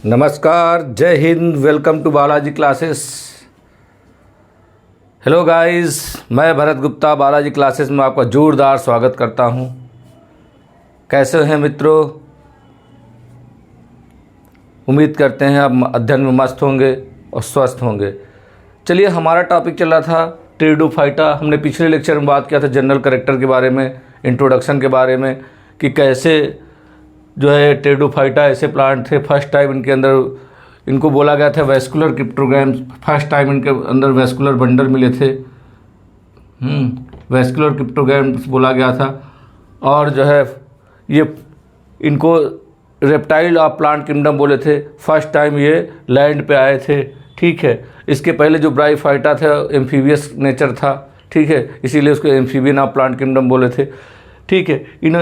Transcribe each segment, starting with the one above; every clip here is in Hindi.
नमस्कार, जय हिंद, welcome to Balaji classes. Hello guys, मैं भरत गुप्ता बालाजी क्लासेस में आपका जोरदार स्वागत करता हूं। कैसे हैं मित्रों? उम्मीद करते हैं आप अध्ययन में मस्त होंगे और स्वस्थ होंगे। चलिए, हमारा टॉपिक चल रहा था टेरिडोफाइटा। हमने पिछले लेक्चर में बात किया था जनरल कैरेक्टर के बारे में, इंट्रोडक्शन के बारे में, कि कैसे जो है टेरिडोफाइटा ऐसे प्लांट थे। फर्स्ट टाइम इनके अंदर इनको बोला गया था वेस्कुलर क्रिप्टोग्राम्स। फर्स्ट टाइम इनके अंदर वेस्कुलर बंडल मिले थे, वेस्कुलर क्रिप्टोग्राम्स बोला गया था। और जो है ये इनको रेप्टाइल ऑफ प्लांट किंगडम बोले थे। फर्स्ट टाइम ये लैंड पे आए थे, ठीक है। इसके पहले जो ब्रायोफाइटा था एम्फीबियस नेचर था, ठीक है, इसीलिए उसको एम्फीबियन ऑफ प्लांट किंगडम बोले थे, ठीक है। इन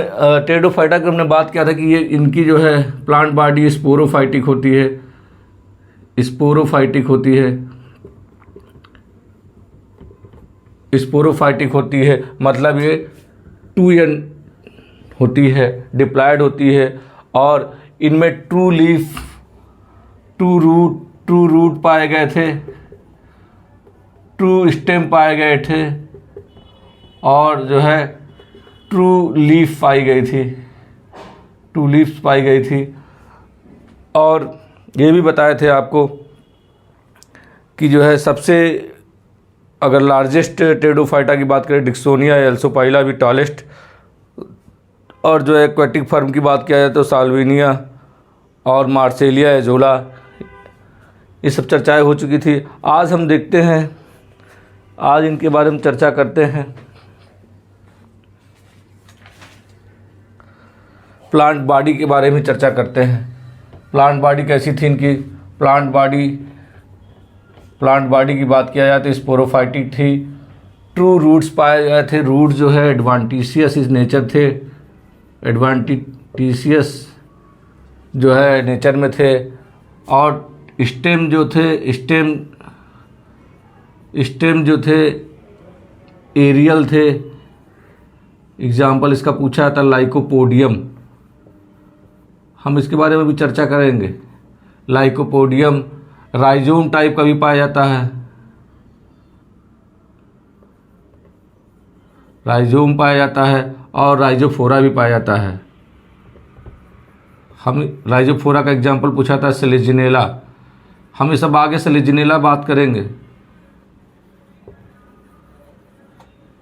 टेरिडोफाइटा की हमने बात किया था कि ये इनकी जो है प्लांट बॉडी स्पोरोफाइटिक होती है, स्पोरोफाइटिक होती है, स्पोरोफाइटिक होती है। मतलब ये 2n होती है, डिप्लॉयड होती है। और इनमें ट्रू लीफ, ट्रू रूट पाए गए थे, ट्रू स्टेम पाए गए थे, और जो है ट्रू लीफ पाई गई थी, ट्रू लीव्स पाई गई थी। और ये भी बताए थे आपको कि जो है सबसे, अगर लार्जेस्ट टेरिडोफाइटा की बात करें, डिक्सोनिया एल्सोपाइला भी टॉलेस्ट। और जो एक्वेटिक फर्म की बात किया जाए तो साल्विनिया और मार्सेलिया एजोला, ये सब चर्चाएं हो चुकी थी। आज हम देखते हैं, आज इनके बारे में चर्चा करते हैं। प्लांट बॉडी के बारे में चर्चा करते हैं। प्लांट बॉडी कैसी थी इनकी? प्लांट बॉडी की बात किया जाए तो स्पोरोफाइटिक थी। ट्रू रूट्स पाए गए थे। रूट जो है एडवांटिशियस इस नेचर थे, एडवांटिशियस जो है नेचर में थे। और स्टेम जो थे, स्टेम जो थे एरियल थे। एग्जाम्पल इसका पूछा था लाइकोपोडियम, हम इसके बारे में भी चर्चा करेंगे। लाइकोपोडियम राइजोम टाइप का भी पाया जाता है, राइजोम पाया जाता है, और राइजोफोरा भी पाया जाता है। हम राइजोफोरा का एग्जाम्पल पूछा था सेलेजिनेला। हम ये सब आगे सेलेजिनेला बात करेंगे।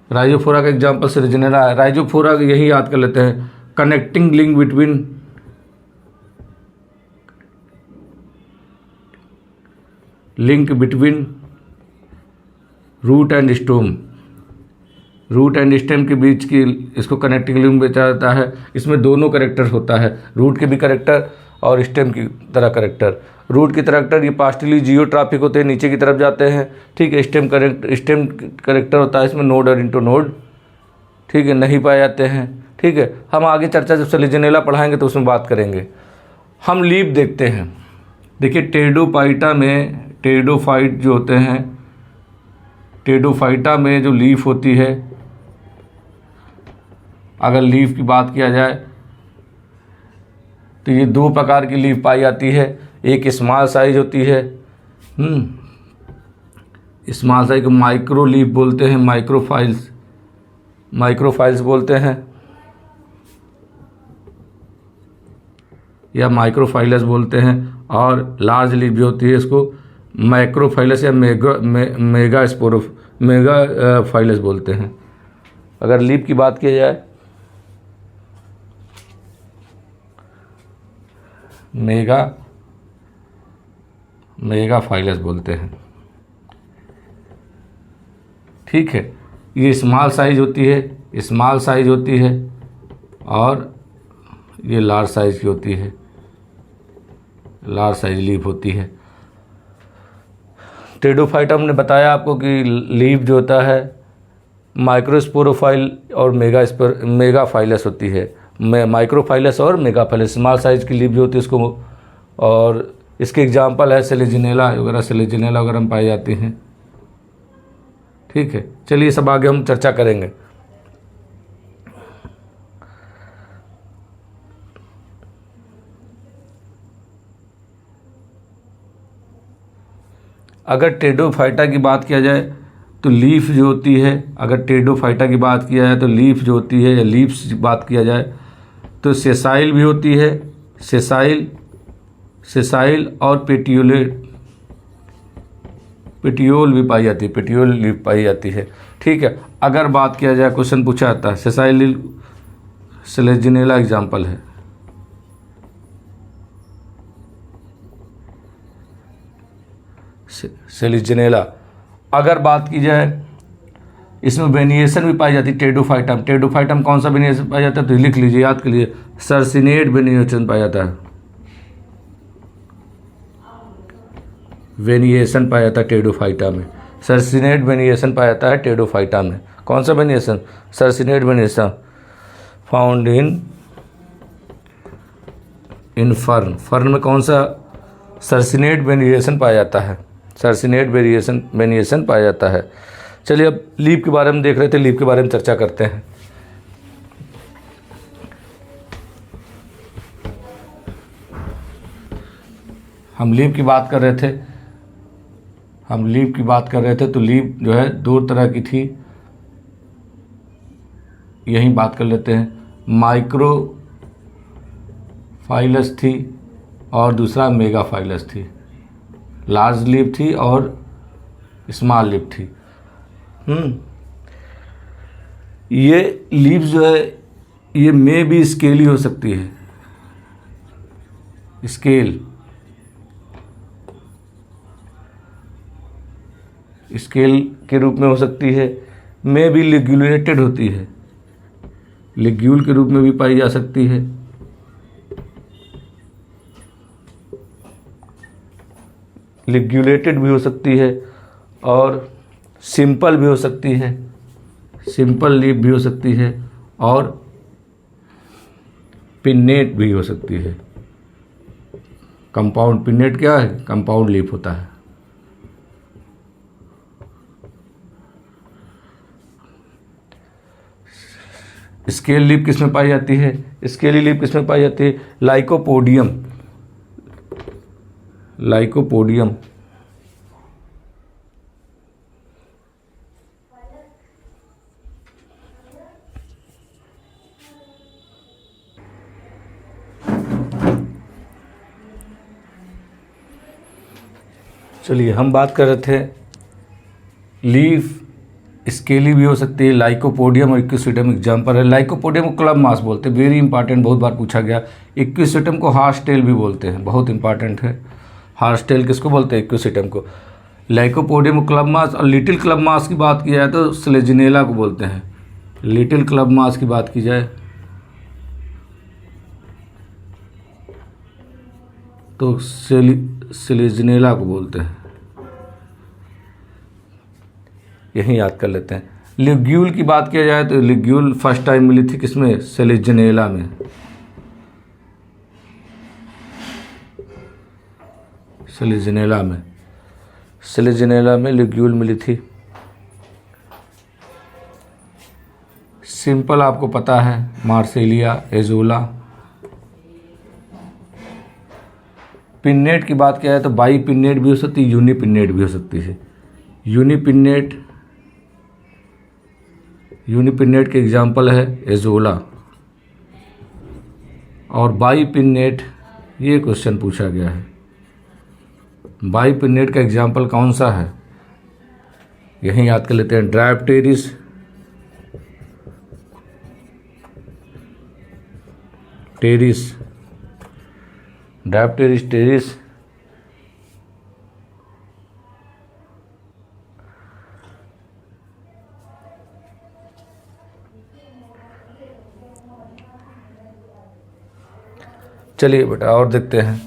राइजोफोरा का एग्जाम्पल सेलेजिनेला है। राइजोफोरा यही याद कर लेते हैं, connecting link between root and stem. Root and stem के बीच की इसको कनेक्टिंग लिंक बेचा जाता है। इसमें दोनों करेक्टर होता है, रूट के भी करेक्टर और स्टेम की तरह करेक्टर। रूट की करेक्टर ये पास्टली जियोट्रॉपिक होते हैं, नीचे की तरफ जाते हैं, ठीक है। स्टेम करेक्टर होता है, इसमें नोड और इंटरनोड, ठीक है, नहीं पाए जाते हैं, ठीक है। हम आगे चर्चा जब सेलेजिनेला पढ़ाएंगे तो उसमें बात करेंगे। हम लीफ देखते हैं। देखिए टेरिडोफाइटा में, टेरिडोफाइट जो होते हैं, टेरिडोफाइटा में जो लीफ होती है, अगर लीफ की बात किया जाए तो ये दो प्रकार की लीफ पाई जाती है। एक स्मॉल साइज होती है, स्मॉल साइज को माइक्रो लीफ बोलते हैं, माइक्रोफाइल्स बोलते हैं, या माइक्रोफाइलस बोलते हैं। और लार्ज लीफ भी होती है, इसको मैक्रोफाइलस या मेगा फाइलस बोलते हैं। अगर लीफ की बात की जाए, मेगा फाइलस बोलते हैं, ठीक है। ये स्मॉल साइज होती है, और ये लार्ज साइज की होती है, लार्ज साइज लीफ होती है। टेरिडोफाइटा हमने बताया आपको कि लीफ जो होता है माइक्रोस्पोरोफाइल और मेगाफाइलस होती है। माइक्रोफाइलस और मेगाफाइलस, स्मॉल साइज की लीफ जो होती है इसको। और इसके एग्जांपल है सेलेजिनेला वगैरह में पाई जाती हैं, ठीक है। चलिए सब आगे हम चर्चा करेंगे। अगर टेरिडोफाइटा की बात किया जाए तो लीफ जो होती है, अगर टेरिडोफाइटा की बात किया जाए तो लीफ जो होती है या लीव्स की बात किया जाए तो सेसाइल भी होती है, सेसाइल और पेटियोल भी पाई जाती है, पेटियोल लीफ पाई जाती है। ठीक है, अगर बात किया जाए, क्वेश्चन पूछा जाता है सेसाइल सेलेजिनेला एग्जाम्पल है, सेलिजिनेला। अगर बात की जाए इसमें वेनिएशन भी पाई जाती है टेरिडोफाइटम, टेरिडोफाइटम कौन सा वेनिएशन पाया जाता है तो लिख लीजिए, याद कर लीजिए, सर्सिनेट वेनिएशन पाया जाता है, वेनिएशन पाया जाता है टेरिडोफाइटा में, सर्सिनेट वेनिएशन पाया जाता है टेरिडोफाइटा में। कौन सा venation? Circinate venation found in fern, fern में कौन सा सर्सिनेट वेनिएशन पाया जाता है, सर्सिनेट वेनिएशन पाया जाता है। चलिए अब लीफ के बारे में देख रहे थे, लीफ के बारे में चर्चा करते हैं। हम लीफ की बात कर रहे थे, तो लीफ जो है दो तरह की थी, यही बात कर लेते हैं। माइक्रोफाइलस थी और दूसरा मेगाफाइलस थी, लार्ज लीफ थी और स्मॉल लीफ थी। ये लीफ जो है ये में भी स्केली हो सकती है, स्केल के रूप में हो सकती है, में भी लिग्यूलेटेड होती है, लिग्यूल के रूप में भी पाई जा सकती है, लिग्यूलेटेड भी हो सकती है और सिंपल भी हो सकती है, सिंपल लीफ भी हो सकती है और पिन्नेट भी हो सकती है। कंपाउंड, पिन्नेट क्या है? कंपाउंड लीफ होता है। स्केल लीफ किसमें पाई जाती है? स्केली लीफ किसमें पाई जाती है? Lycopodium, lycopodium. चलिए हम बात कर रहे थे लीफ स्केली भी हो सकती है, लाइकोपोडियम और इक्विसेटम एग्जाम्पल है। लाइकोपोडियम को क्लब मास बोलते हैं, वेरी इंपॉर्टेंट, बहुत बार पूछा गया। इक्विसेटम को हार्स टेल भी बोलते हैं, बहुत इंपॉर्टेंट है। हार्स टेल किसको बोलते हैं? इक्विसेटम को। लाइकोपोडियम को क्लब मास, और लिटिल क्लब मास की बात की जाए तो सेलेजिनेला को बोलते हैं। लिटिल क्लब मास की बात की जाए तो सेलेजिनेला को बोलते हैं, यही याद कर लेते हैं। लिग्यूल की बात किया जाए तो लिग्यूल फर्स्ट टाइम मिली थी किसमें? सेलेजिनेला में। सेलेजिनेला में लिग्यूल मिली थी। सिंपल आपको पता है, मार्सेलिया, एजोला। पिन्नेट की बात किया जाए तो बाई पिन्नेट भी हो सकती है, यूनी पिन्नेट भी हो सकती है। यूनी पिन्नेट के एग्जाम्पल है एजोला और बाई पिन्नेट, ये क्वेश्चन पूछा गया है। बाई पिन्नेट का एग्जाम्पल कौन सा है? यही याद कर लेते हैं, ड्रायोप्टेरिस, टेरिस। चलिए बेटा और देखते हैं।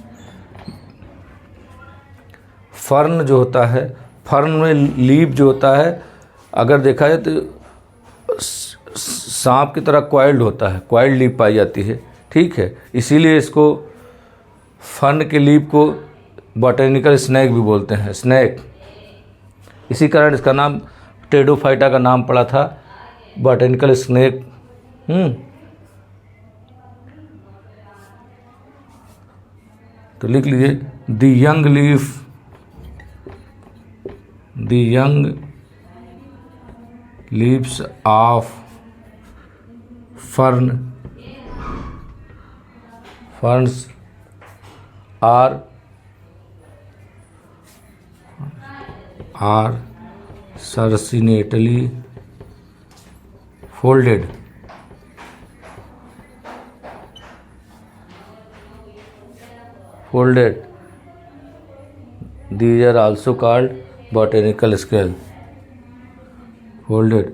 फर्न जो होता है, फर्न में लीफ जो होता है अगर देखा जाए तो सांप की तरह क्वाइल्ड होता है, क्वाइल्ड लीफ पाई जाती है। ठीक है, इसीलिए इसको फर्न के लीफ को बॉटेनिकल स्नैक भी बोलते हैं, स्नैक। इसी कारण इसका नाम टेरिडोफाइटा का नाम पड़ा था बॉटेनिकल स्नैक। तो लिख लीजिए, the young leaf the young leaves of ferns are succinctly folded. These are also called botanical scale. Folded.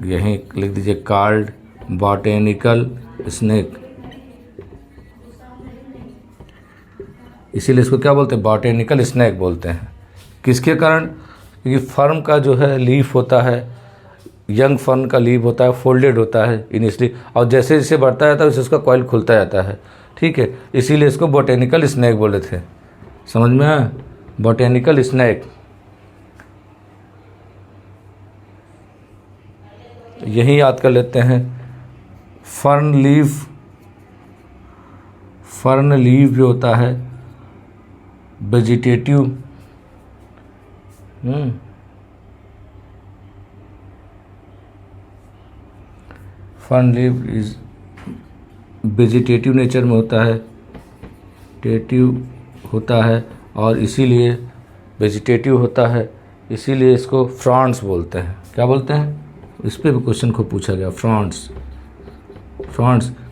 यहीं लिख दीजिए called botanical snake. इसीलिए इसको क्या बोलते हैं? बॉटेनिकल स्नैक बोलते हैं। किसके कारण? क्योंकि फर्न का जो है लीफ होता है, यंग फर्न का लीफ होता है, फोल्डेड होता है इनिशियली, और जैसे जैसे बढ़ता जाता है वैसे उसका कॉइल खुलता जाता है। ठीक है, इसीलिए इसको बॉटेनिकल स्नैक बोले थे। समझ में आया? Botanical snack. यही याद कर लेते हैं। फर्न लीफ जो होता है vegetative, fern leaf is vegetative nature में होता है, और इसीलिए वेजिटेटिव होता है, इसीलिए इसको फ्रॉन्ट्स बोलते हैं। क्या बोलते हैं? इस पर भी क्वेश्चन को पूछा गया, फ्रॉन्ट्स,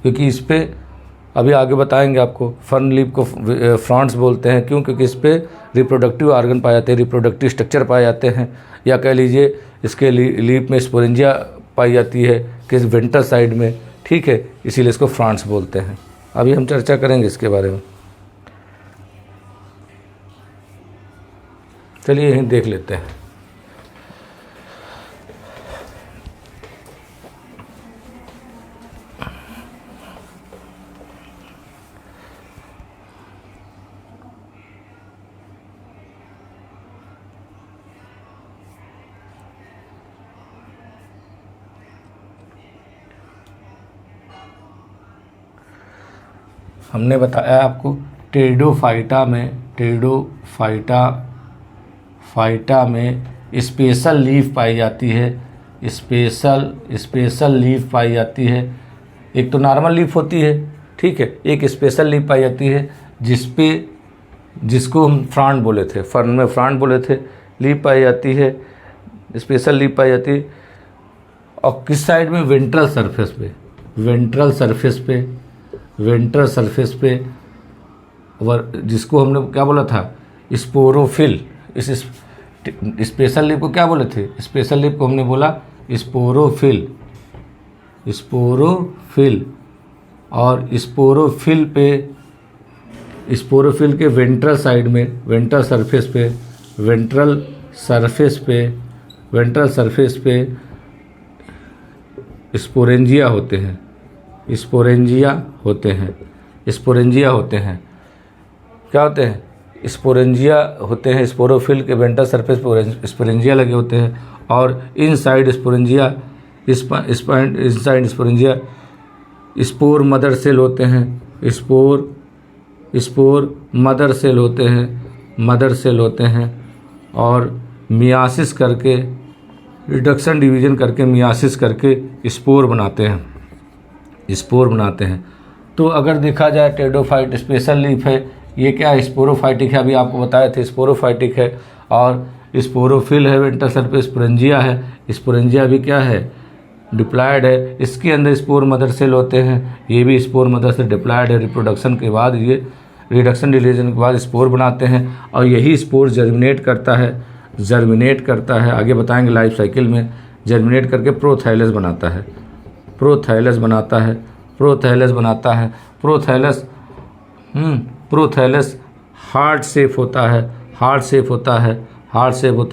क्योंकि इस पे अभी आगे बताएंगे आपको। फर्न लीफ को फ्रॉन्ट्स बोलते हैं क्यों? क्योंकि इस पे रिप्रोडक्टिव ऑर्गन पाए जाते हैं, रिप्रोडक्टिव स्ट्रक्चर पाए जाते हैं, या कह लीजिए इसके लीफ में स्पोरेंजिया पाई जाती है किस वेंट्रल साइड में। ठीक है, इसीलिए इसको फ्रॉन्ट्स बोलते हैं। अभी हम चर्चा करेंगे इसके बारे में। चलिए यहीं देख लेते हैं। हमने बताया आपको टेरिडोफाइटा में स्पेशल लीफ पाई जाती है। स्पेशल लीफ पाई जाती है। एक तो नॉर्मल लीफ होती है, ठीक है, एक स्पेशल लीफ पाई जाती है जिसको हम फ्रॉन्ट बोले थे, फर्न में फ्रॉन्ट बोले थे। लीफ पाई जाती है, स्पेशल लीफ पाई जाती है, और किस साइड में? वेंट्रल सरफेस पे, जिसको हमने क्या बोला था? स्पोरोफिल। इस स्पेशल लीफ को क्या बोले थे? स्पेशल लीफ को हमने बोला स्पोरोफिल। और स्पोरोफिल के वेंट्रल साइड में, वेंट्रल सरफेस पे स्पोरेंजिया होते हैं। क्या होते हैं? स्पोरेंजिया होते हैं। स्पोरोफिल के वेंट्रल सरफेस पर स्पोरेंजिया लगे होते हैं, और inside sporangia spore mother cell होते हैं। स्पोर मदर सेल होते हैं, और मियासिस करके, रिडक्शन डिवीजन करके, मियासिस करके स्पोर बनाते हैं। तो अगर देखा जाए टेरिडोफाइट स्पेशल लीफ है, ये क्या है? स्पोरोफाइटिक है। अभी आपको बताए थे स्पोरोफाइटिक है, और स्पोरोफिल है, वेंट्रल सरफेस स्पोरेंजिया है। स्पोरेंजिया भी क्या है? डिप्लॉयड है। इसके अंदर स्पोर मदर सेल होते हैं, ये भी स्पोर मदर सेल डिप्लॉयड है। रिप्रोडक्शन के बाद, ये रिडक्शन डिलीजन के बाद स्पोर बनाते हैं, और यही स्पोर जर्मिनेट करता है। आगे बताएंगे लाइफ साइकिल में। जर्मिनेट करके प्रोथैलस बनाता है। प्रोथैलस हार्ट शेप होता है।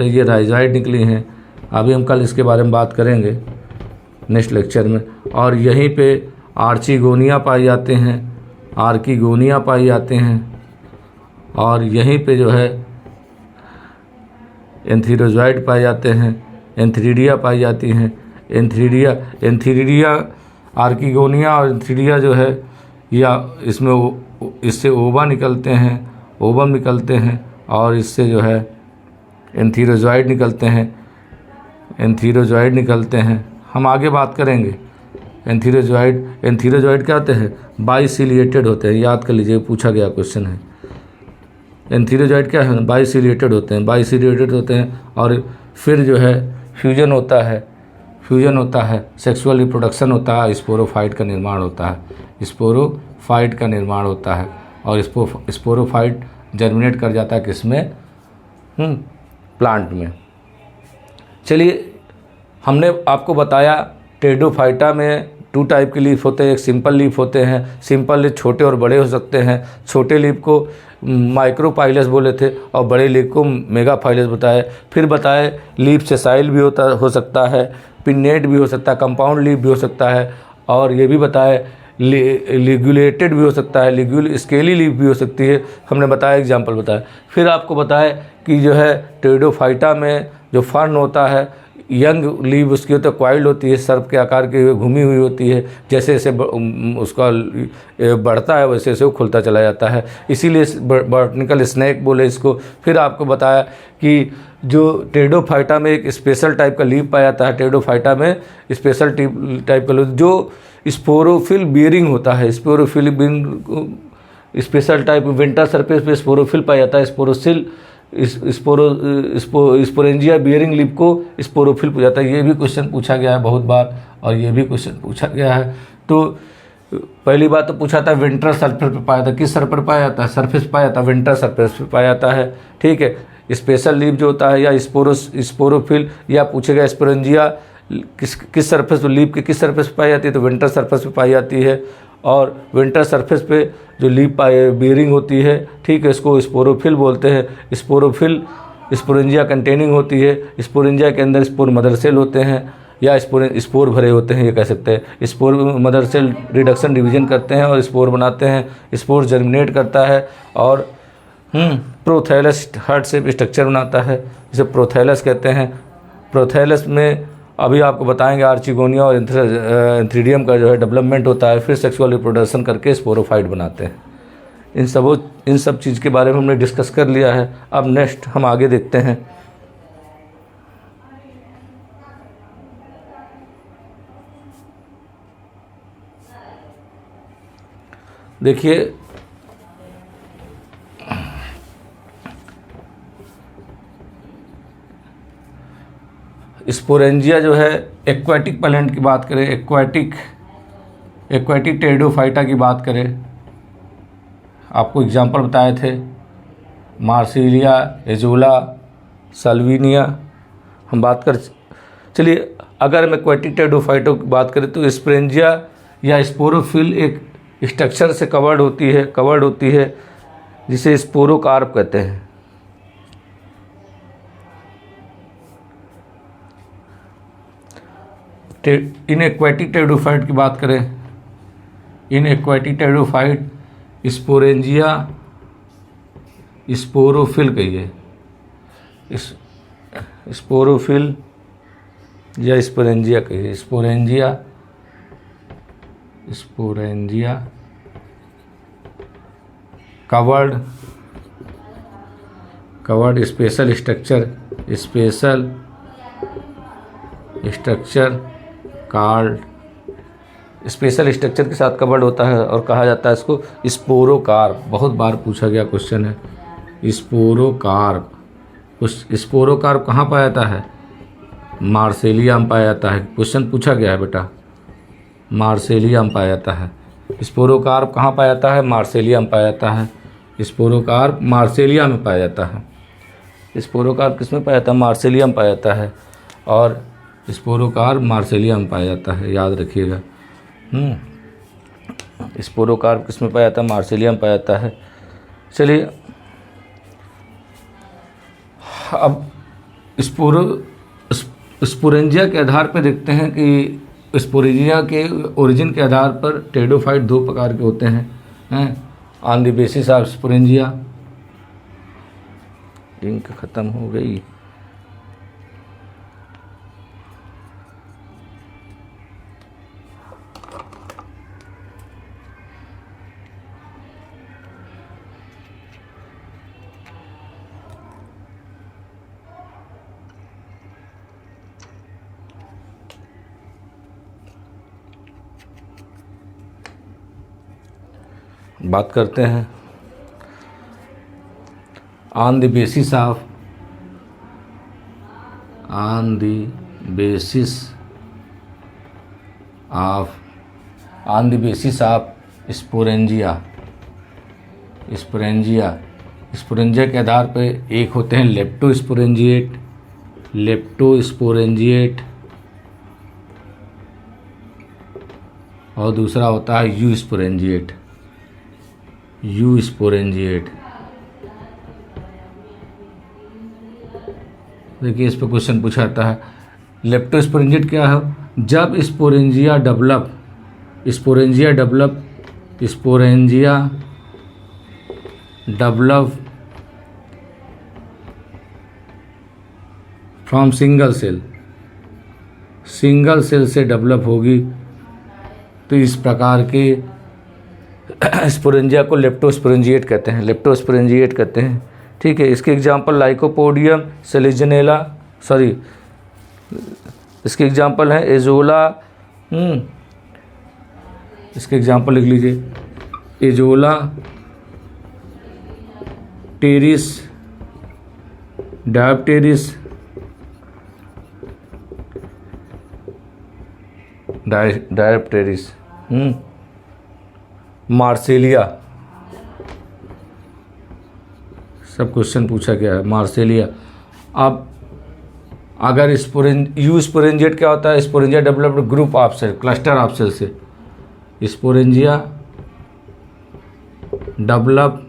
ये राइजॉइड निकली हैं। अभी हम कल इसके बारे में बात करेंगे नेक्स्ट लेक्चर में। और यहीं पे आर्कीगोनिया पाए जाते हैं, और यहीं पे जो है एंथीरोजॉइड पाए जाते हैं, एंथीरिडिया पाई जाती हैं। एंथीरिडिया, आर्कीगोनिया और एंथीरिडिया जो है, या इससे ओवम निकलते हैं, और इससे जो है एंथीरोजॉइड निकलते हैं, एंथीरोजॉइड निकलते हैं, हम आगे बात करेंगे। एंथीरोजॉइड क्या होते हैं? बाइसिलिएटेड होते हैं, याद कर लीजिए, पूछा गया क्वेश्चन है। एंथीरोजॉइड क्या है? बाइसिलिएटेड होते हैं, बाइसिलिएटेड होते हैं। और फिर जो है फ्यूजन होता है, सेक्सुअल रिप्रोडक्शन होता है, स्पोरोफाइट का निर्माण होता है, स्पोरोफाइट का निर्माण होता है। और स्पोरोफाइट जर्मिनेट कर जाता है किसमें? प्लांट में। चलिए, हमने आपको बताया टेरिडोफाइटा में 2 टाइप के लीफ होते हैं। एक सिंपल लीफ होते हैं, सिंपल लीफ छोटे और बड़े हो सकते हैं। छोटे लीफ को माइक्रोफाइलस बोले थे और बड़े लीफ को मेगाफाइलस बताए। फिर बताए लीफ सेसाइल भी हो सकता है, पिन्नेट भी हो सकता है, कंपाउंड लीफ भी हो सकता है, और ये भी बताए लिग्यूलेटेड भी हो सकता है, स्केली लीफ भी हो सकती है। हमने बताया, एग्जाम्पल बताया। फिर आपको बताया कि जो है टेरिडोफाइटा में जो फर्न होता है, यंग लीव उसकी होती है, क्वाइल्ड होती है, सर्प के आकार की घूमी हुई होती है। जैसे जैसे उसका बढ़ता है वैसे वैसे वो खुलता चला जाता है, इसीलिए बॉटनिकल स्नैक बोले इसको। फिर आपको बताया कि जो टेरिडोफाइटा में एक स्पेशल टाइप का लीफ पाया जाता है, टेरिडोफाइटा में स्पेशल टाइप का लीफ जो स्पोरोफिल बियरिंग होता है। Sporophyll bearing special type winter surface पे स्पोरोफिल पाया जाता है। स्पोरेंजिया बियरिंग लीफ को स्पोरोफिल पूछा जाता है। ये भी क्वेश्चन पूछा गया है बहुत बार, और ये भी क्वेश्चन पूछा गया है। तो पहली बात तो पूछा था विंटर सरफेस पे पाया था, किस सरफेस पर पाया जाता है? सरफेस पाया जाता है, विंटर सरफेस पे पाया जाता है। ठीक है, स्पेशल लीफ जो होता है या स्पोरोफिल, या पूछेगा स्पोरेंजिया किस सरफेस पर, लीफ के किस सरफेस पे पाई जाती है? तो विंटर सरफेस पे पाई जाती है। और विंटर सरफेस पे जो लीफ बियरिंग होती है, ठीक है, इसको स्पोरोफिल बोलते हैं। स्पोरोफिल स्पोरेंजिया कंटेनिंग होती है। स्पोरेंजिया के अंदर स्पोर मदर सेल होते हैं या स्पोर भरे होते हैं, ये कह सकते हैं। Spore mother cell reduction division करते हैं और स्पोर बनाते हैं। स्पोर जर्मिनेट करता है और प्रोथैलस हार्ट शेप स्ट्रक्चर बनाता है, जिसे प्रोथैलस कहते हैं। प्रोथैलस में अभी आपको बताएंगे आर्चिगोनिया और एंथ्रीडियम का जो है डेवलपमेंट होता है, फिर सेक्सुअल रिप्रोडक्शन करके स्पोरोफाइट बनाते हैं। इन सब चीज़ के बारे में हमने डिस्कस कर लिया है। अब नेक्स्ट हम आगे देखते हैं। देखिए, स्पोरेंजिया जो है एक्वाटिक प्लांट की बात करें, एक्वाटिक टेरिडोफाइटा की बात करें, आपको एग्जांपल बताए थे मार्सिलिया, एजोला, साल्विनिया। हम बात कर, चलिए, अगर हम एक्वाटिक टेरिडोफाइटा की बात करें तो स्पोरेंजिया या स्पोरोफिल एक स्ट्रक्चर से कवर्ड होती है जिसे स्पोरोकार्प कहते हैं। इन एक्वाटिक टेरिडोफाइट की बात करें, इन एक्वाटिक टेरिडोफाइट स्पोरेंजिया, स्पोरोफिल कहिए, स्पोरोफिल या स्पोरेंजिया कहिए, sporangia covered special structure card special structure के साथ कवर्ड होता है और कहा जाता है इसको स्पोरोकार्प। बहुत बार पूछा गया क्वेश्चन है स्पोरोकार्प। स्पोरोकार्प कहाँ पाया जाता है? मार्सेलिया में पाया जाता है। क्वेश्चन पूछा गया है बेटा, मार्सेलिया में पाया जाता है। स्पोरोकार्प कहाँ पाया जाता है? मार्सेलिया में पाया जाता है। स्पोरोकार्प मार्सेलिया में पाया जाता है। स्पोरोकार्प किस में पाया जाता है? मार्सेलिया में पाया जाता है। और स्पोरोकार्प मार्सेलिया में पाया जाता है, याद रखिएगा। स्पोरोकार्प किस में पाया जाता है? मार्सेलिया में पाया जाता है। चलिए, अब स्पोरेंजिया के आधार पर देखते हैं कि स्पोरेंजिया के ओरिजिन के आधार पर टेरिडोफाइट 2 प्रकार के होते हैं on the basis of sporangia. Link ख़त्म हो गई। बात करते हैं on the basis of sporangia के आधार पे एक होते हैं लेप्टोस्पोरेंजिएट और दूसरा होता है यू स्पोरेंजिएट। देखिए इस पर क्वेश्चन पूछा जाता है लेप्टोस्पोरेंजिएट क्या है। जब sporangia develop from single cell से डेवलप होगी तो इस प्रकार के स्पोरेंजिया को लेप्टोस्पोरेंजिएट कहते हैं। ठीक है, इसके एग्जाम्पल लाइकोपोडियम सेलिजनेला, इसके एग्जाम्पल हैं एजोला, इसके एग्जाम्पल लिख लीजिए एजोला, टेरिस, डायप्टेरिस, मार्सेलिया, सब क्वेश्चन पूछा गया है मार्सेलिया। अब अगर यू स्पोरेंजिएट क्या होता है, sporangia developed group of cell, cluster of cell से, स्पोरेंजिया डेवलप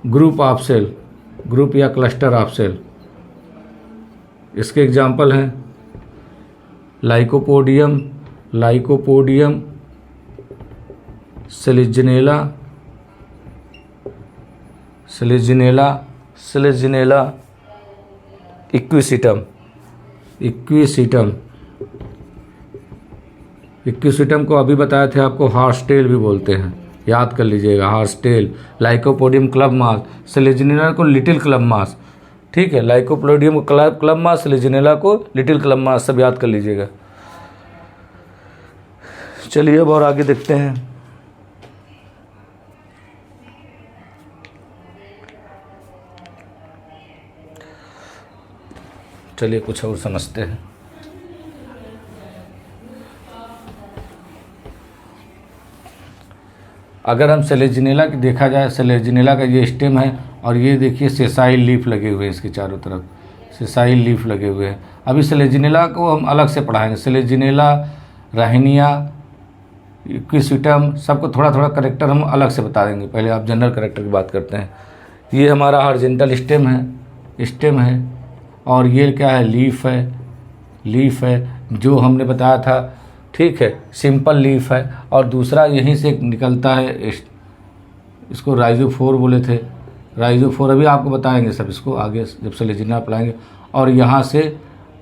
ग्रुप या क्लस्टर ऑफ सेल। इसके एग्जाम्पल हैं लाइकोपोडियम, सेलिजिनेला, इक्विसिटम को अभी बताए थे आपको हॉर्सटेल भी बोलते हैं, याद कर लीजिएगा हॉर्सटेल। लाइकोपोडियम क्लब मास, सेलिजिनेला को लिटिल क्लब मास। ठीक है, लाइकोपोडियम को क्लब मास, सेलिजिनेला को लिटिल क्लब मास, सब याद कर लीजिएगा। चलिए अब और आगे देखते हैं। चलिए कुछ और समझते हैं। अगर हम सेलेजिनेला की देखा जाए, सेलेजिनेला का ये स्टेम है और ये देखिए सेसाइल लीफ लगे हुए हैं, इसके चारों तरफ सेसाइल लीफ लगे हुए हैं। अभी सेलेजिनेला को हम अलग से पढ़ाएंगे, सेलेजिनेला, राहिनिया, इक्विसिटम, सबको थोड़ा थोड़ा करेक्टर हम अलग से बता देंगे। पहले आप जनरल करेक्टर की बात करते हैं। ये हमारा हॉरिजॉन्टल स्टेम है और ये क्या है, लीफ है जो हमने बताया था। ठीक है, सिंपल लीफ है और दूसरा यहीं से निकलता है, इसको राइजोफोर बोले थे, राइजोफोर अभी आपको बताएंगे सब, इसको आगे जब सेलेजिनेला पढ़ाएंगे। और यहाँ से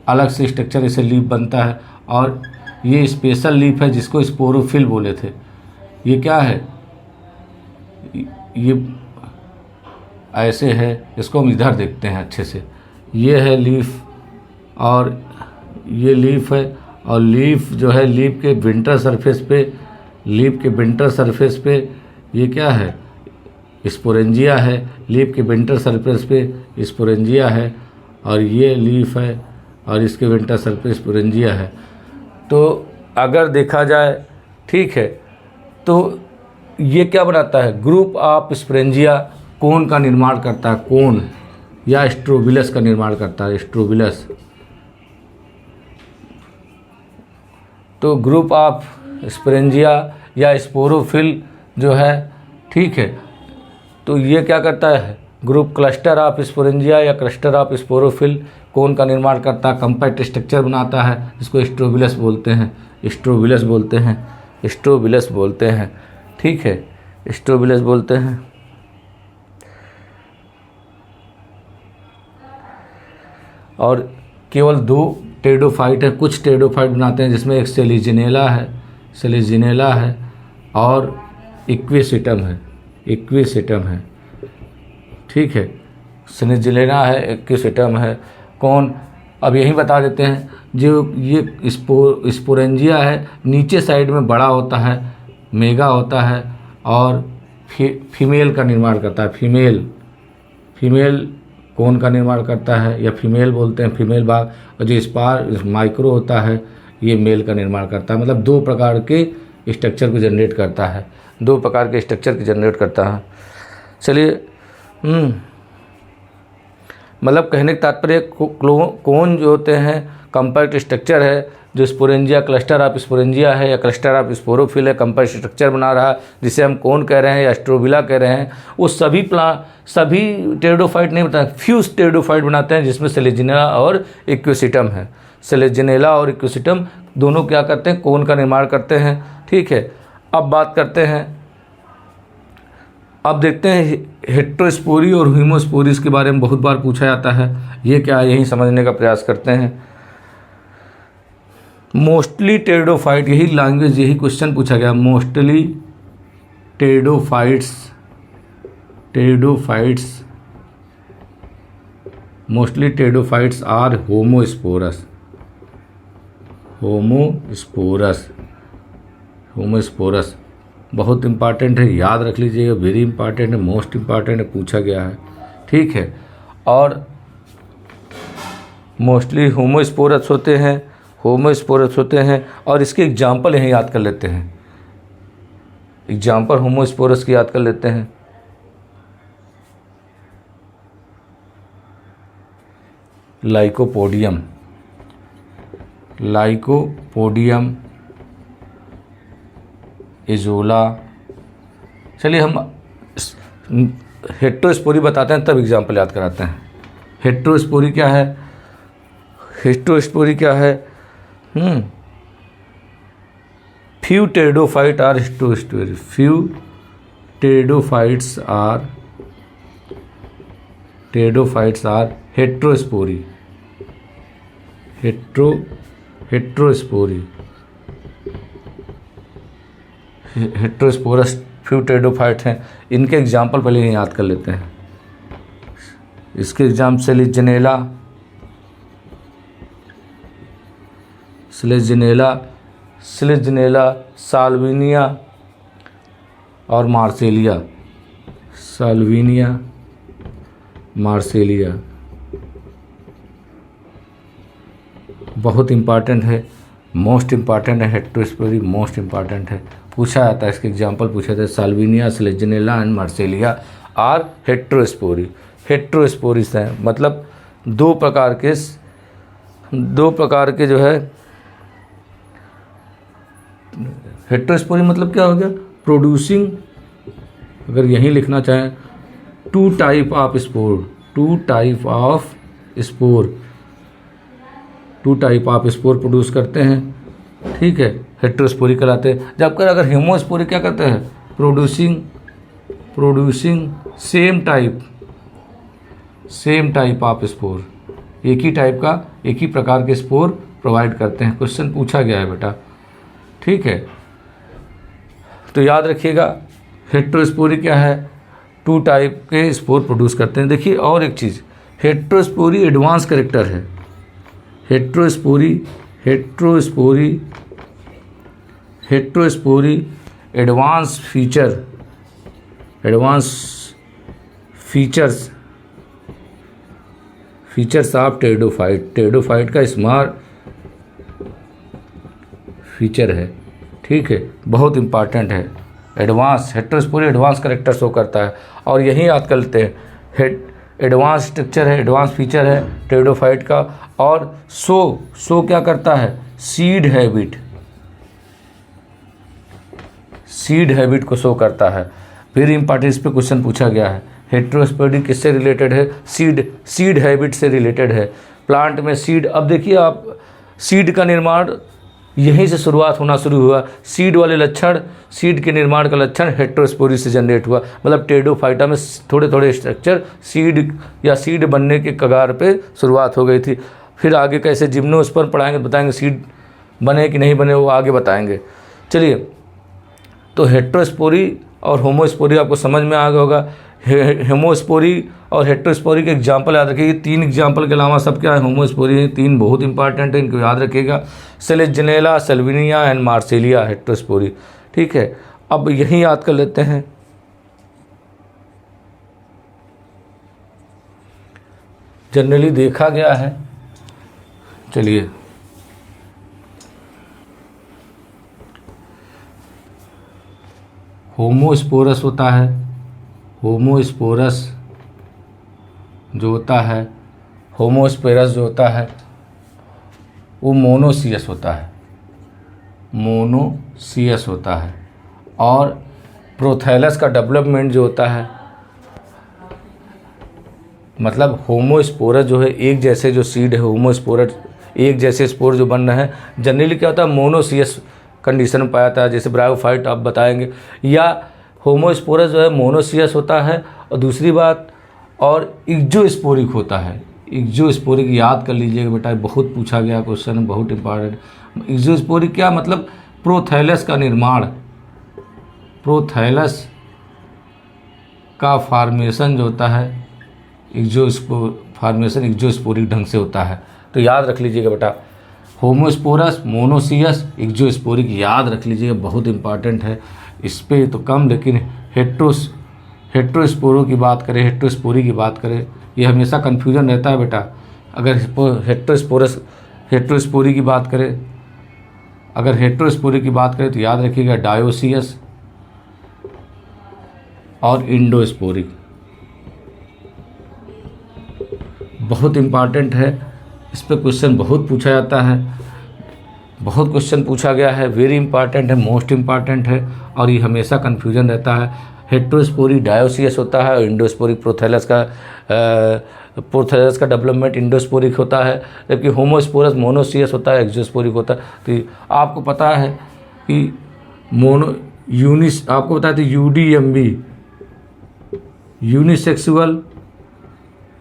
अलग से स्ट्रक्चर इसे लीफ बनता है और ये स्पेशल लीफ है जिसको स्पोरोफिल बोले थे। ये क्या है, ये ऐसे है, इसको हम इधर देखते हैं अच्छे से। ये है लीफ और ये लीफ है और लीफ जो है लीफ के विंटर सरफेस पे ये क्या है, स्पोरेंजिया है। लीफ के विंटर सरफेस पे स्पोरेंजिया है और ये लीफ है और इसके विंटर सरफेस स्पोरेंजिया है। तो अगर देखा जाए, ठीक है, तो ये क्या बनाता है, ग्रुप ऑफ स्पोरेंजिया कोन का निर्माण करता है, कोन या स्ट्रोबिलस का निर्माण करता है, स्ट्रोबिलस। तो ग्रुप ऑफ स्पोरेंजिया या स्पोरोफिल जो है, ठीक है, तो ये क्या करता है, ग्रुप क्लस्टर ऑफ स्पोरेंजिया या क्लस्टर ऑफ स्पोरोफिल कोन का निर्माण करता है, कम्पैक्ट स्ट्रक्चर बनाता है, जिसको स्ट्रोबिलस बोलते हैं। ठीक है, स्ट्रोबिलस बोलते हैं। और केवल 2 टेडोफाइट है, कुछ टेडोफाइट बनाते हैं, जिसमें एक सेलिजिनेला है और इक्विसिटम है। ठीक है, सेलिजिनेला है, इक्विसिटम है। कौन, अब यही बता देते हैं, जो ये स्पोरेंजिया है नीचे साइड में बड़ा होता है, मेगा होता है और फीमेल का निर्माण करता है। फीमेल कोन का निर्माण करता है या फीमेल बोलते हैं, फीमेल भाग। और जो स्पार माइक्रो होता है ये मेल का निर्माण करता है। मतलब 2 प्रकार के स्ट्रक्चर को जनरेट करता है, 2 प्रकार के स्ट्रक्चर को जनरेट करता है। चलिए मतलब कहने का तात्पर्य कोन जो होते हैं कम्पैक्ट स्ट्रक्चर है, जो स्पोरेंजिया क्लस्टर ऑफ स्पोरेंजिया है या क्लस्टर ऑफ स्पोरोफिल है, कम्पैक्ट स्ट्रक्चर बना रहा है, जिसे हम कोन कह रहे हैं या स्ट्रोबिला कह रहे हैं। वो सभी टेरिडोफाइट नहीं बनाते, फ्यूज टेरिडोफाइट बनाते हैं, जिसमें सेलेजिनेला और इक्विसिटम है। सेलेजिनेला और इक्विसिटम दोनों क्या करते हैं, कोन का निर्माण करते हैं। ठीक है, अब बात करते हैं, अब देखते हैं हेट्रोस्पोरी और हीमोस्पोरीज के बारे में बहुत बार पूछा जाता है। ये क्या है, यही समझने का प्रयास करते हैं। मोस्टली टेरिडोफाइट, यही लैंग्वेज, यही क्वेश्चन पूछा गया। Mostly pteridophytes are homosporous. बहुत इंपॉर्टेंट है, याद रख लीजिएगा, वेरी इंपॉर्टेंट है, मोस्ट इंपॉर्टेंट है, पूछा गया है। ठीक है, और मोस्टली होमोस्पोरस होते हैं और इसके एग्जाम्पल यहीं याद कर लेते हैं। एग्जाम्पल होमोस्पोरस की याद कर लेते हैं। लाइकोपोडियम, इजोला। चलिए हम हेट्रोस्पोरी बताते हैं, तब एग्जाम्पल याद कराते हैं। हेट्रोस्पोरी क्या है? Few pteridophyte are heterospory. Few pteridophytes are heterospory. Heterosporous few pteridophyte हैं। इनके एग्जाम्पल पहले ही याद कर लेते हैं। इसके एग्जाम्पल स्लेजिनेला, साल्विनिया और मार्सेलिया। बहुत इम्पॉर्टेंट है, मोस्ट इम्पॉर्टेंट है। हेट्रोस्पोरी मोस्ट इम्पॉर्टेंट है, पूछा जाता है, इसके एग्जाम्पल पूछे थे। साल्विनिया, स्लेजिनेला एंड मार्सेलिया आर हेट्रोस्पोरीज हैं। मतलब 2 प्रकार के जो है हेट्रोस्पोरी मतलब क्या हो गया, प्रोड्यूसिंग, अगर यहीं लिखना चाहें, 2 टाइप ऑफ स्पोर प्रोड्यूस करते हैं। ठीक है, हेट्रोस्पोरी कहलाते हैं। जबकि अगर हीमोस्पोरी क्या करते हैं, producing same type of spore, एक ही प्रकार के स्पोर प्रोवाइड करते हैं। क्वेश्चन पूछा गया है बेटा। ठीक है, तो याद रखिएगा हेट्रोस्पोरी क्या है, 2 टाइप के स्पोर प्रोड्यूस करते हैं। देखिए और एक चीज़, हेट्रोस्पोरी एडवांस कैरेक्टर है। Heterospory advance features of pteridophyte का स्मार्ट फीचर है। ठीक है, बहुत इंपॉर्टेंट है। हेट्रोस्पोरी एडवांस कैरेक्टर शो करता है। और यही याद कर लेते हैं, एडवांस स्ट्रक्चर है, एडवांस फीचर है टेरिडोफाइट का। और सो क्या करता है, सीड हैबिट को शो करता है। फिर इंपॉर्टेंट, इस पे क्वेश्चन पूछा गया है। हेट्रोस्पोरी किससे रिलेटेड है, सीड हैबिट से रिलेटेड है। प्लांट में सीड, अब देखिए आप, सीड का निर्माण यहीं से शुरुआत होना शुरू हुआ। सीड के निर्माण का लक्षण हेट्रोस्पोरी से जनरेट हुआ। मतलब टेरिडोफाइटा में थोड़े स्ट्रक्चर सीड बनने के कगार पे शुरुआत हो गई थी। फिर आगे कैसे जिम्नोस्पर्म पढ़ाएंगे, बताएंगे सीड बने कि नहीं बने, वो आगे बताएंगे। चलिए, तो हेट्रोस्पोरी और होमोस्पोरी आपको समझ में आ गया होगा। हेमोस्पोरी और हेट्रोस्पोरी के एग्जाम्पल याद रखिए। 3 एग्जाम्पल के अलावा सब क्या है, होमोस्पोरी है। 3 बहुत इंपॉर्टेंट है, इनको याद रखिएगा। सेलेजनेला, सेल्विनिया एंड मार्सेलिया हेट्रोस्पोरी। ठीक है, अब यही याद कर लेते हैं। जनरली देखा गया है, चलिए होमोस्पोरस होता है, होमोस्पोरस जो होता है, होमोस्पेरस जो होता है वो मोनोसियस होता है, मोनोसियस होता है। और प्रोथैलस का डेवलपमेंट जो होता है, मतलब होमोस्पोरस जो है एक जैसे जो सीड है, होमोस्पोरस एक जैसे स्पोर जो बन रहे हैं, जनरली क्या होता है मोनोसियस कंडीशन में पाया जाता है, जैसे ब्रायोफाइट आप बताएंगे। या होमोस्पोरस जो है मोनोसियस होता है। और दूसरी बात, और इक्जोस्पोरिक होता है। इक्जोस्पोरिक याद कर लीजिएगा बेटा, बहुत पूछा गया क्वेश्चन, बहुत इंपॉर्टेंट। इक्जोस्पोरिक क्या मतलब, प्रोथैलस का निर्माण, प्रोथैलस का फॉर्मेशन जो होता है फॉर्मेशन इक्जोस्पोरिक ढंग से होता है। तो याद रख लीजिएगा बेटा, होमोस्पोरस, मोनोसियस, इक्जोस्पोरिक याद रख लीजिएगा, बहुत इंपॉर्टेंट है। इस पे तो कम, लेकिन हेट्रोस्पोरो की बात करें, हेट्रोस्पोरी की बात करें, ये हमेशा कन्फ्यूजन रहता है बेटा। अगर हेट्रोस्पोरी की बात करें, अगर हेट्रोस्पोरी की बात करें तो याद रखिएगा डायोसियस और इंडोस्पोरिक, बहुत इंपॉर्टेंट है। इस पे क्वेश्चन बहुत पूछा जाता है, बहुत क्वेश्चन पूछा गया है, वेरी इंपॉर्टेंट है, मोस्ट इंपॉर्टेंट है। और ये हमेशा कन्फ्यूजन रहता है। हेट्रोस्पोरी डायोसियस होता है और इंडोस्पोरिक प्रोथैलस का डेवलपमेंट इंडोस्पोरिक होता है, जबकि होमोस्पोरस मोनोसियस होता है, एक्सोस्पोरिक होता है। तो आपको पता है कि आपको पता है तो UDMB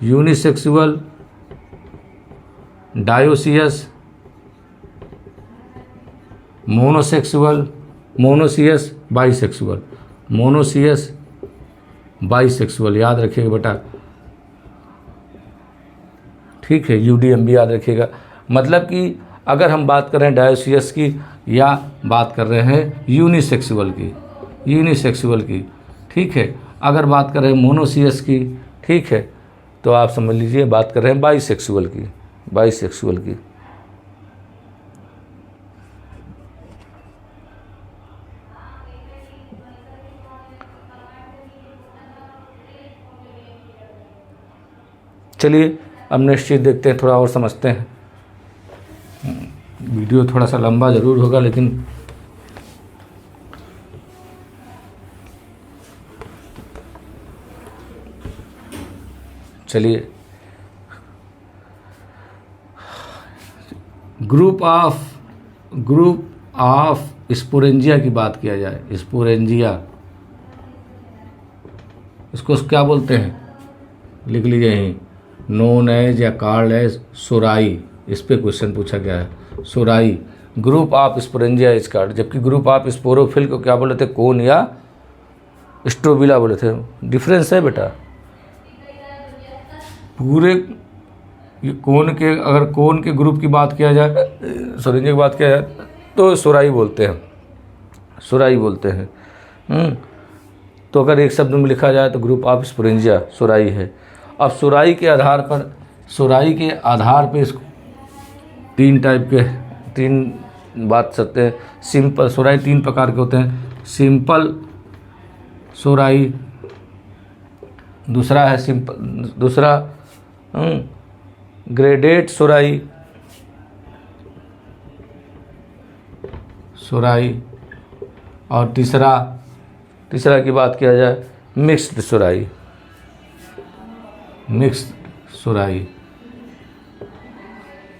unisexual dioecious, monoecious bisexual याद रखिएगा बेटा। ठीक है, UDMB याद रखिएगा। मतलब कि अगर हम बात कर रहे हैं डायोसियस की या बात कर रहे हैं यूनिसेक्सुअल की, ठीक है। अगर बात कर रहे हैं मोनोसियस की, ठीक है, तो आप समझ लीजिए बात कर रहे हैं बाइसेक्सुअल की। चलिए अब नेक्स्ट चीज़ देखते हैं, थोड़ा और समझते हैं। वीडियो थोड़ा सा लंबा ज़रूर होगा, लेकिन चलिए ग्रुप ऑफ स्पोरेंजिया की बात किया जाए। स्पोरेंजिया, इसको क्या बोलते हैं, लिख लीजिए यहीं, नोन एज या कॉल्ड एज सोराई। इस पे क्वेश्चन पूछा गया है, sori. Group of sporangia is called, जबकि ग्रुप ऑफ स्पोरोफिल को क्या बोले थे, कोन या स्ट्रोबिला बोले थे। डिफरेंस है बेटा। पूरे कोन के, अगर कोन के ग्रुप की बात किया जाए, सोरेंजिया की बात किया जाए, तो सोराई बोलते हैं। तो अगर एक शब्द में लिखा जाए तो ग्रुप ऑफ स्पोरेंजिया सोराई है। अब सोराई के आधार पे इसको 3 टाइप के, 3 बात सकते हैं। सिंपल सोराई 3 प्रकार के होते हैं। सिंपल सोराई, दूसरा ग्रेडेड सोराई, और तीसरा की बात किया जाए मिक्स्ड सोराई।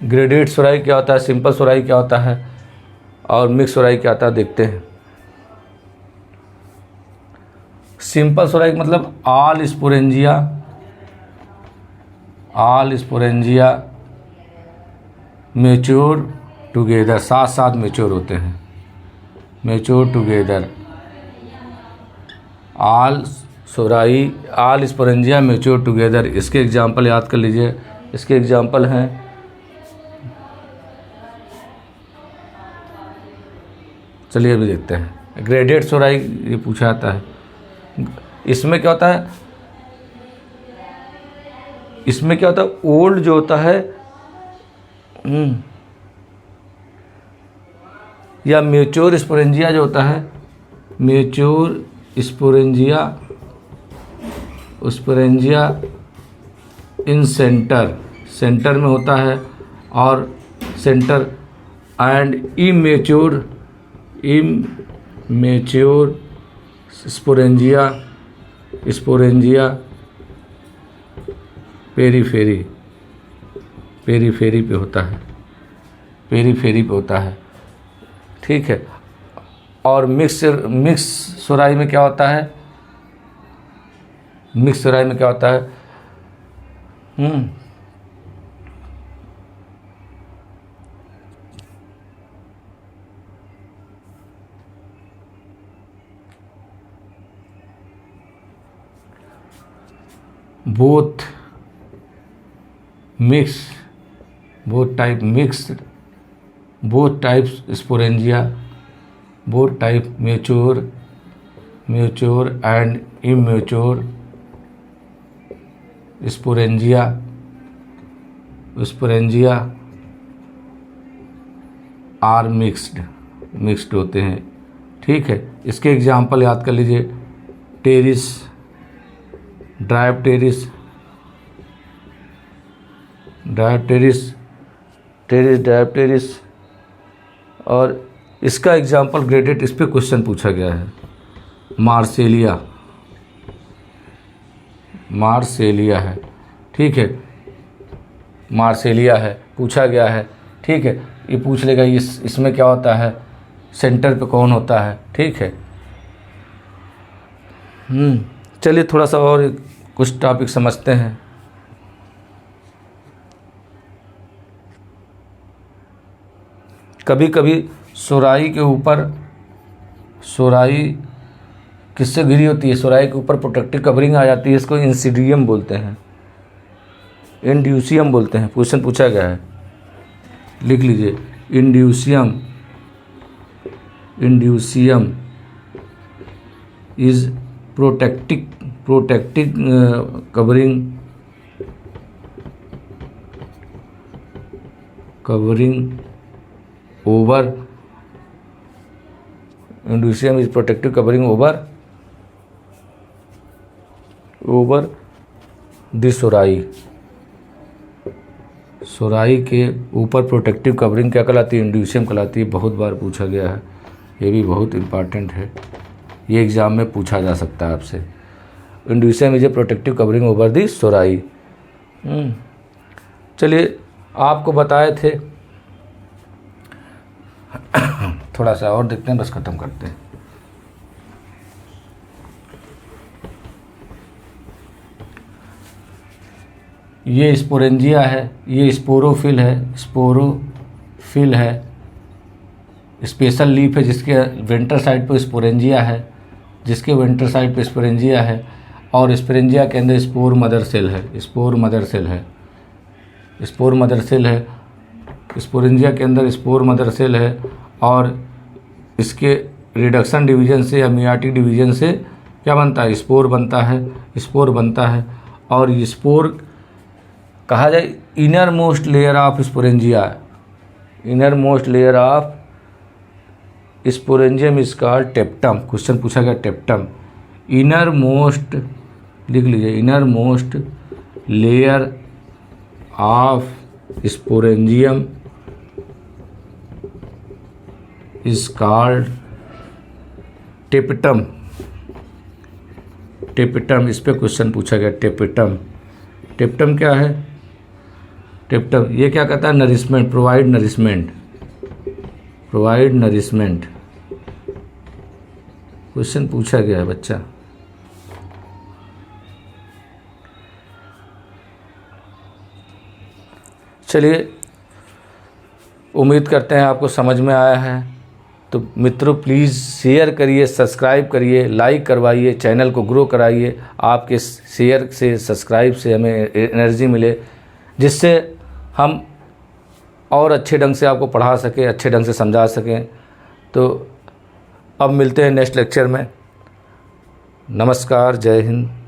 ग्रेडेड सोराई क्या होता है, सिंपल सोराई क्या होता है, और मिक्स सोराई क्या होता है, देखते हैं। सिंपल सोराई मतलब ऑल स्पोरेंजिया मैच्योर टुगेदर, साथ मैच्योर होते हैं, mature together. All सोराई all sporangia mature together. इसके एग्जाम्पल याद कर लीजिए। इसके एग्जाम्पल हैं, चलिए अभी देखते हैं। ग्रेडेड सोराई ये पूछा जाता है। इसमें क्या होता है, इसमें क्या होता है, ओल्ड जो होता है या मैच्योर स्पोरेंजिया जो होता है, मैच्योर स्पोरेंजिया इन सेंटर में होता है, और centre and immature sporangia periphery पे होता है, पेरीफेरी पे होता है, ठीक है। और मिक्स सोराई में क्या होता है, मिक्स सोराई में क्या होता है, both types sporangia, both type mature and immature sporangia are mixed होते हैं, ठीक है। इसके एग्जाम्पल याद कर लीजिए। टेरिस, ड्रायोप्टेरिस, और इसका एग्जाम्पल ग्रेडेड, इस पे क्वेश्चन पूछा गया है। मार्सेलिया है, ठीक है, मार्सेलिया है, पूछा गया है, ठीक है। ये पूछ लेगा इसमें क्या होता है, सेंटर पे कौन होता है, ठीक है। चलिए थोड़ा सा और कुछ टॉपिक समझते हैं। कभी कभी सोराई के ऊपर, सोराई किससे घिरी होती है, सोराई के ऊपर प्रोटेक्टिव कवरिंग आ जाती है, इसको इंसिडियम बोलते हैं, इंड्यूसियम बोलते हैं। क्वेश्चन पूछा गया है, लिख लीजिए। Indusium is protective covering over, indusium is protective covering over the sori. Sori के ऊपर प्रोटेक्टिव कवरिंग क्या कहलाती है, इंड्यूसियम कहलाती है। बहुत बार पूछा गया है, ये भी बहुत इम्पॉर्टेंट है, ये एग्ज़ाम में पूछा जा सकता है आपसे। Indusium is a protective covering over the sori. चलिए आपको बताए थे, थोड़ा सा और देखते हैं, बस ख़त्म करते हैं। ये स्पोरेंजिया है, ये स्पोरोफिल है, स्पेशल लीफ है जिसके वेंटर साइड पर स्पोरेंजिया है, और स्पोरेंजिया के अंदर स्पोर मदर सेल है, स्पोरेंजिया के अंदर स्पोर मदर सेल है, और इसके रिडक्शन डिवीजन से या मियाटिक डिवीजन से क्या बनता है, स्पोर बनता है। और ये स्पोर कहा जाए inner most layer of sporangia, sporangium is called टेप्टम। Question पूछा गया टेप्टम, इनर मोस्ट, लिख लीजिए, inner most layer of sporangium is called टेप्टम। इस पे क्वेश्चन पूछा गया, टेप्टम क्या है, टेप्टम ये क्या कहता है, नरिशमेंट, प्रोवाइड नरिशमेंट। क्वेश्चन पूछा गया है बच्चा। चलिए उम्मीद करते हैं आपको समझ में आया है। तो मित्रों प्लीज़ शेयर करिए, सब्सक्राइब करिए, लाइक करवाइए, चैनल को ग्रो कराइए। आपके शेयर से, सब्सक्राइब से हमें एनर्जी मिले, जिससे हम और अच्छे ढंग से आपको पढ़ा सकें, अच्छे ढंग से समझा सकें। तो अब मिलते हैं नेक्स्ट लेक्चर में। नमस्कार, जय हिंद।